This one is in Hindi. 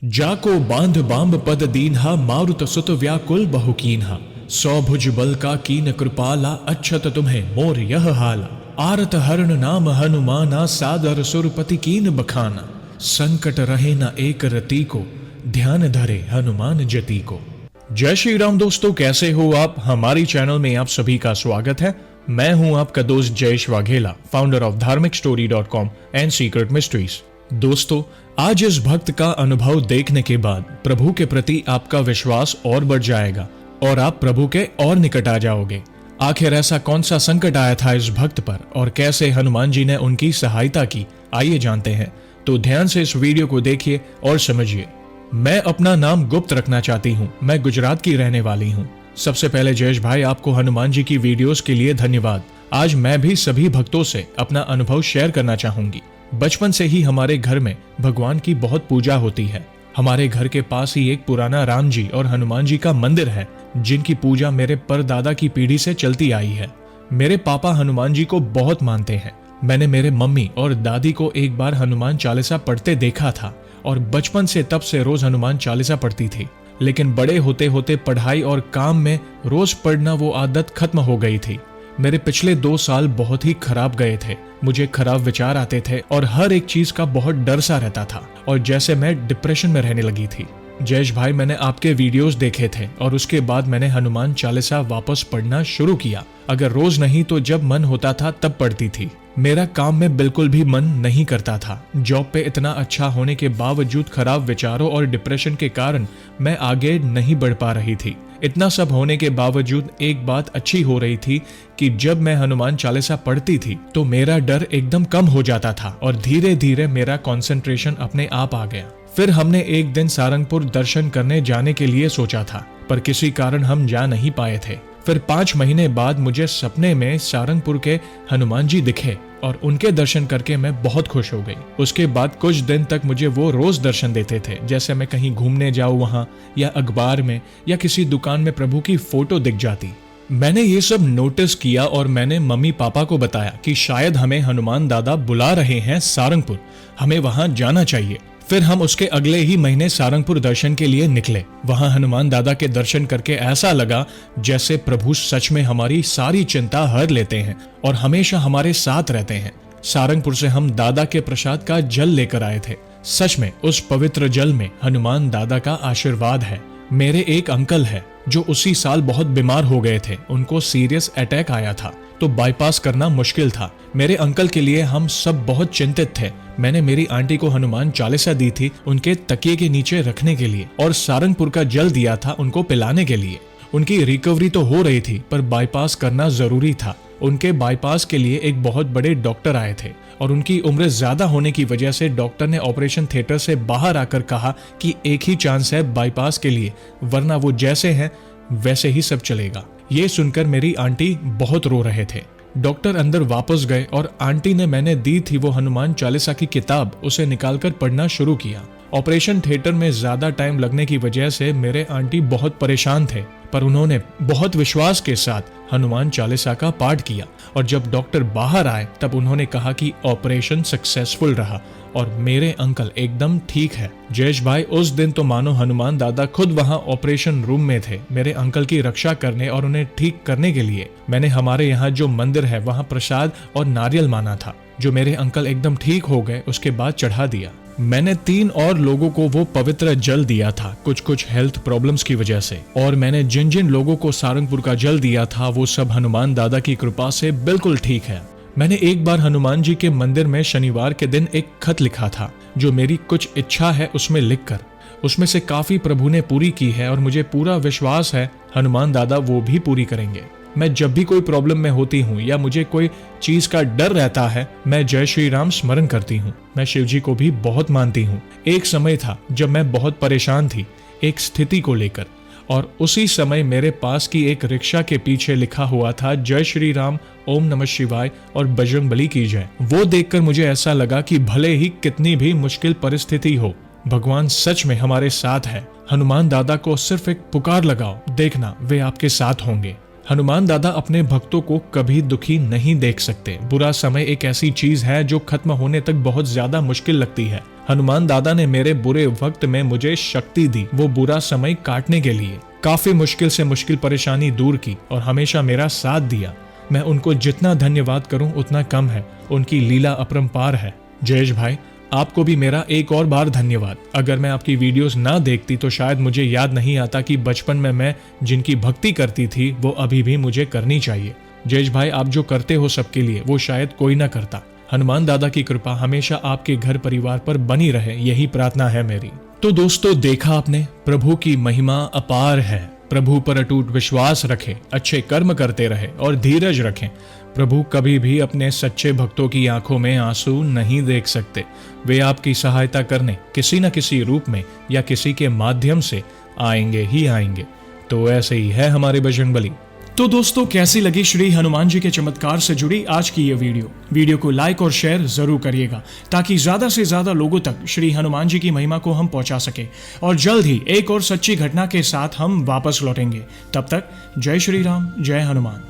जाको बांध बांब पद दीन्हा मारुत सुत व्याकुल बहुकीन्हा। सौ भुज बल का कीन कृपाला अच्छत तुम्हें मोर यह हाल। आरत हरण नाम हनुमाना सादर सुरपति कीन बखाना। संकट रहे न एक रति को ध्यान धरे हनुमान जति को। जय श्री राम दोस्तों, कैसे हो आप। हमारी चैनल में आप सभी का स्वागत है। मैं हूं आपका दोस्त जयेश वाघेला, फाउंडर ऑफ धार्मिकस्टोरी.com एंड सीक्रेट मिस्ट्रीज। दोस्तों, आज इस भक्त का अनुभव देखने के बाद प्रभु के प्रति आपका विश्वास और बढ़ जाएगा और आप प्रभु के और निकट आ जाओगे। आखिर ऐसा कौन सा संकट आया था इस भक्त पर और कैसे हनुमान जी ने उनकी सहायता की, आइए जानते हैं। तो ध्यान से इस वीडियो को देखिए और समझिए। मैं अपना नाम गुप्त रखना चाहती हूँ। मैं गुजरात की रहने वाली हूँ। सबसे पहले जयेश भाई, आपको हनुमान जी की वीडियोस के लिए धन्यवाद। आज मैं भी सभी भक्तों से अपना अनुभव शेयर करना चाहूंगी। बचपन से ही हमारे घर में भगवान की बहुत पूजा होती है। हमारे घर के पास ही एक पुराना राम जी और हनुमान जी का मंदिर है, जिनकी पूजा मेरे परदादा की पीढ़ी से चलती आई है। मेरे पापा हनुमान जी को बहुत मानते हैं। मैंने मेरे मम्मी और दादी को एक बार हनुमान चालीसा पढ़ते देखा था और बचपन से तब से रोज हनुमान चालीसा पढ़ती थी। लेकिन बड़े होते होते पढ़ाई और काम में रोज पढ़ना वो आदत खत्म हो गई थी। मेरे पिछले 2 साल बहुत ही खराब गए थे। मुझे खराब विचार आते थे और हर एक चीज का बहुत डर सा रहता था और जैसे मैं डिप्रेशन में रहने लगी थी। जयेश भाई, मैंने आपके वीडियोस देखे थे और उसके बाद मैंने हनुमान चालीसा वापस पढ़ना शुरू किया। अगर रोज नहीं तो जब मन होता था तब पढ़ती थी। मेरा काम में बिल्कुल भी मन नहीं करता था। जॉब पे इतना अच्छा होने के बावजूद खराब विचारों और डिप्रेशन के कारण मैं आगे नहीं बढ़ पा रही थी। इतना सब होने के बावजूद एक बात अच्छी हो रही थी कि जब मैं हनुमान चालीसा पढ़ती थी तो मेरा डर एकदम कम हो जाता था और धीरे धीरे मेरा कंसंट्रेशन अपने आप आ गया। फिर हमने एक दिन सारंगपुर दर्शन करने जाने के लिए सोचा था, पर किसी कारण हम जा नहीं पाए थे। फिर 5 महीने बाद मुझे सपने में सारंगपुर के हनुमान जी दिखे और उनके दर्शन करके मैं बहुत खुश हो गई। उसके बाद कुछ दिन तक मुझे वो रोज दर्शन देते थे। जैसे मैं कहीं घूमने जाऊं वहां या अखबार में या किसी दुकान में प्रभु की फोटो दिख जाती। मैंने ये सब नोटिस किया और मैंने मम्मी पापा को बताया कि शायद हमें हनुमान दादा बुला रहे हैं सारंगपुर, हमें वहां जाना चाहिए। फिर हम उसके अगले ही महीने सारंगपुर दर्शन के लिए निकले। वहां हनुमान दादा के दर्शन करके ऐसा लगा जैसे प्रभु सच में हमारी सारी चिंता हर लेते हैं और हमेशा हमारे साथ रहते हैं। सारंगपुर से हम दादा के प्रसाद का जल लेकर आए थे। सच में उस पवित्र जल में हनुमान दादा का आशीर्वाद है। मेरे एक अंकल है जो उसी साल बहुत बीमार हो गए थे। उनको सीरियस अटैक आया था तो बाईपास करना मुश्किल था। मेरे अंकल के लिए हम सब बहुत चिंतित थे। मैंने मेरी आंटी को हनुमान चालीसा दी थी उनके तकिए के नीचे रखने के लिए और सारंगपुर का जल दिया था उनको पिलाने के लिए। उनकी रिकवरी तो हो रही थी पर बाईपास करना जरूरी था। उनके बाईपास के लिए एक बहुत बड़े डॉक्टर आए थे और उनकी उम्र ज्यादा होने की वजह से डॉक्टर ने ऑपरेशन थिएटर से बाहर आकर कहा कि एक ही चांस है बाईपास के लिए, वरना वो जैसे हैं वैसे ही सब चलेगा। ये सुनकर मेरी आंटी बहुत रो रहे थे। डॉक्टर अंदर वापस गए और आंटी ने मैंने दी थी वो हनुमान चालीसा की किताब, उसे निकालकर पढ़ना शुरू किया। ऑपरेशन थिएटर में ज्यादा टाइम लगने की वजह से मेरे आंटी बहुत परेशान थे, पर उन्होंने बहुत विश्वास के साथ हनुमान चालीसा का पाठ किया और जब डॉक्टर बाहर आए तब उन्होंने कहा कि ऑपरेशन सक्सेसफुल रहा और मेरे अंकल एकदम ठीक है। जयेश भाई, उस दिन तो मानो हनुमान दादा खुद वहां ऑपरेशन रूम में थे मेरे अंकल की रक्षा करने और उन्हें ठीक करने के लिए। मैंने हमारे यहाँ जो मंदिर है वहां प्रसाद और नारियल माना था, जो मेरे अंकल एकदम ठीक हो गए उसके बाद चढ़ा दिया। मैंने 3 और लोगों को वो पवित्र जल दिया था कुछ हेल्थ प्रॉब्लम्स की वजह से, और मैंने जिन जिन लोगों को सारंगपुर का जल दिया था वो सब हनुमान दादा की कृपा से बिल्कुल ठीक है। मैंने एक बार हनुमान जी के मंदिर में शनिवार के दिन एक खत लिखा था जो मेरी कुछ इच्छा है उसमें लिखकर। उसमें से काफी प्रभु ने पूरी की है और मुझे पूरा विश्वास है हनुमान दादा वो भी पूरी करेंगे। मैं जब भी कोई प्रॉब्लम में होती हूँ या मुझे कोई चीज का डर रहता है, मैं जय श्री राम स्मरण करती हूँ। मैं शिव जी को भी बहुत मानती हूँ। एक समय था जब मैं बहुत परेशान थी एक स्थिति को लेकर, और उसी समय मेरे पास की एक रिक्शा के पीछे लिखा हुआ था जय श्री राम, ओम नमः शिवाय और बजरंग बली की जय। वो देखकर मुझे ऐसा लगा कि भले ही कितनी भी मुश्किल परिस्थिति हो, भगवान सच में हमारे साथ है। हनुमान दादा को सिर्फ एक पुकार लगाओ, देखना वे आपके साथ होंगे। हनुमान दादा अपने भक्तों को कभी दुखी नहीं देख सकते। बुरा समय एक ऐसी चीज है जो खत्म होने तक बहुत ज्यादा मुश्किल लगती है, हनुमान दादा ने मेरे बुरे वक्त में मुझे शक्ति दी, वो बुरा समय काटने के लिए। काफी मुश्किल से मुश्किल परेशानी दूर की और हमेशा मेरा साथ दिया। मैं उनको जितना धन्यवाद करूं उतना कम है, उनकी लीला अपरंपार है। जयेश भाई, आपको भी मेरा एक और बार धन्यवाद। अगर मैं आपकी वीडियोस ना देखती तो शायद मुझे याद नहीं आता कि बचपन में मैं जिनकी भक्ति करती थी वो अभी भी मुझे करनी चाहिए। जयेश भाई, आप जो करते हो सबके लिए वो शायद कोई ना करता। हनुमान दादा की कृपा हमेशा आपके घर परिवार पर बनी रहे, यही प्रार्थना है मेरी। तो दोस्तों, देखा आपने, प्रभु की महिमा अपार है। प्रभु पर अटूट विश्वास रखें, अच्छे कर्म करते रहे और धीरज रखें। प्रभु कभी भी अपने सच्चे भक्तों की आंखों में आंसू नहीं देख सकते। वे आपकी सहायता करने किसी न किसी रूप में या किसी के माध्यम से आएंगे ही आएंगे। तो ऐसे ही है हमारे बजरंगबली। तो दोस्तों, कैसी लगी श्री हनुमान जी के चमत्कार से जुड़ी आज की ये वीडियो को लाइक और शेयर जरूर करिएगा ताकि ज्यादा से ज्यादा लोगों तक श्री हनुमान जी की महिमा को हम पहुंचा सके। और जल्द ही एक और सच्ची घटना के साथ हम वापस लौटेंगे। तब तक जय श्री राम, जय हनुमान।